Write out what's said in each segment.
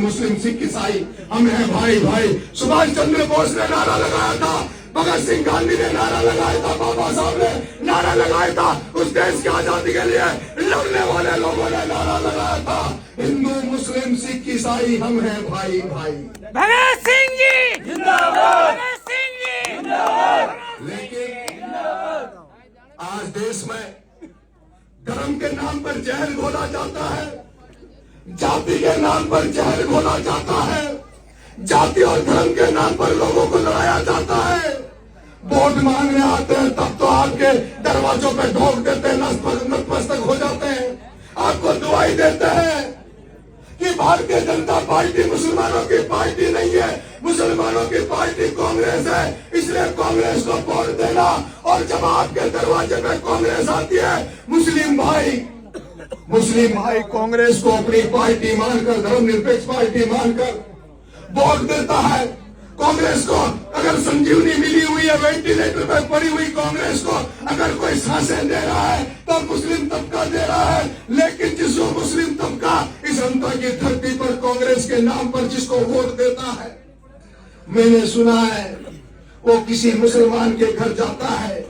मुस्लिम सिख ईसाई हम हैं भाई भाई। सुभाष चंद्र बोस ने नारा लगाया था, भगत सिंह गांधी ने नारा लगाया था, बाबा साहब ने नारा लगाया था, उस देश की आजादी के लिए लड़ने वाले लोगों ने नारा लगाया था, हिंदू मुस्लिम सिख ईसाई हम हैं भाई भाई। भगत सिंह जी जिंदाबाद, भगत सिंह जी जिंदाबाद। लेकिन आज देश में धर्म के नाम पर जहर घोला जाता है, जाति के नाम पर जहर घोला जाता है, जाति और धर्म के नाम पर लोगों को लड़ाया जाता है। वोट मांगने आते हैं तब तो आपके दरवाजों पे ठोक देते हैं, नतमस्तक हो जाते हैं, आपको दुआई देते हैं कि भारतीय जनता पार्टी मुसलमानों की पार्टी नहीं है, मुसलमानों की पार्टी कांग्रेस है, इसलिए कांग्रेस को वोट देना। और जब आपके दरवाजे पे कांग्रेस आती है, मुस्लिम भाई कांग्रेस को अपनी पार्टी मानकर, धर्मनिरपेक्ष पार्टी मानकर वोट देता है। कांग्रेस को अगर संजीवनी मिली हुई है, वेंटिलेटर पर पड़ी हुई कांग्रेस को अगर कोई सांसें दे रहा है तो मुस्लिम तबका दे रहा है। लेकिन जिसको मुस्लिम तबका इस जनता की धरती पर कांग्रेस के नाम पर जिसको वोट देता है, मैंने सुना है वो किसी मुसलमान के घर जाता है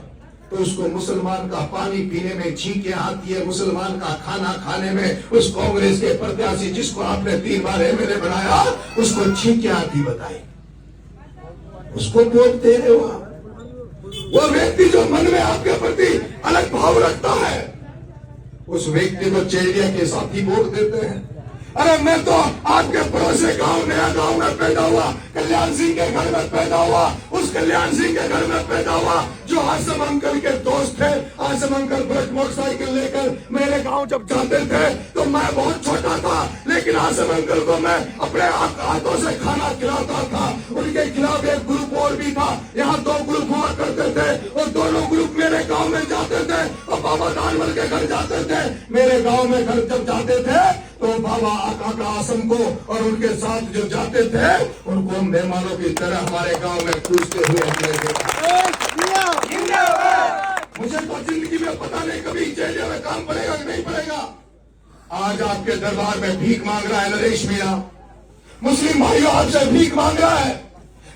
तो उसको मुसलमान का पानी पीने में छींकें आती है, मुसलमान का खाना खाने में उस कांग्रेस के प्रत्याशी जिसको आपने 3 बार एमएलए बनाया उसको छींकें आती बताई, उसको वोट दे रहे हो आप। वो व्यक्ति जो मन में आपके प्रति अलग भाव रखता है, उस व्यक्ति को चेरिया के साथ ही वोट देते हैं। अरे मैं तो आपके पड़ोसी गांव, नया गांव में पैदा हुआ, कल्याण सिंह के घर में पैदा हुआ, उस कल्याण सिंह के घर में पैदा हुआ जो आसम अंकल के दोस्त थे। आसम अंकल बुलेट मोटरसाइकिल लेकर मेरे गांव जब जाते थे तो मैं बहुत छोटा था, लेकिन आसम अंकल को मैं अपने हाथों से खाना खिलाता था। उनके खिलाफ एक ग्रुप और भी था, यहाँ 2 ग्रुप हुआ करते थे और दोनों ग्रुप मेरे गाँव में जाते थे और बाबा दानवल के घर जाते थे। मेरे गाँव में घर जब जाते थे तो बाबा आका आसम को और उनके साथ जो जाते थे उनको मेहमानों की तरह हमारे गांव में पूछते हुए हमने देखा। मुझे तो जिंदगी में पता नहीं कभी जेल में काम पड़ेगा कि नहीं पड़ेगा। आज आपके दरबार में भीख मांग रहा है नरेश मीणा, मुस्लिम भाइयों आपसे भीख मांग रहा है।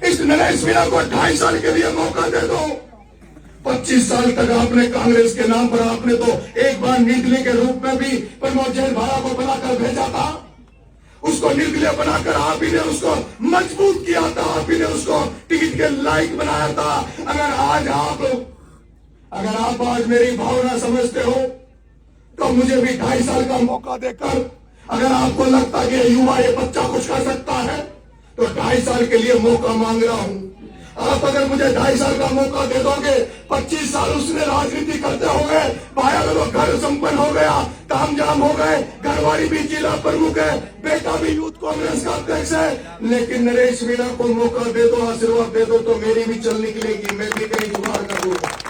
इस नरेश मीणा को 2.5 साल के लिए मौका दे दो। 25 साल तक आपने कांग्रेस के नाम पर आपने तो एक बार निर्दलीय के रूप में भी प्रमोद जैन भाया को बनाकर भेजा था, उसको निर्दलीय बनाकर आप ही ने उसको मजबूत किया था, आप ही ने उसको टिकट के लायक बनाया था। अगर आप आज मेरी भावना समझते हो तो मुझे भी 2.5 साल का मौका देकर, अगर आपको लगता है कि युवा ये बच्चा कुछ कर सकता है तो 2.5 साल के लिए मौका मांग रहा हूं। आप अगर मुझे 2.5 साल का मौका दे दोगे, 25 साल उसने राजनीति करते हो गए, भाई अगर वो घर संपन्न हो गया, तामझाम हो गए, घरवाली भी जिला प्रमुख है, बेटा भी यूथ कांग्रेस का अध्यक्ष है, लेकिन नरेश मीणा को मौका दे दो, आशीर्वाद दे दो तो मेरी भी चल निकलेगी, मैं भी कहीं जुगाड़ कर दूंगा।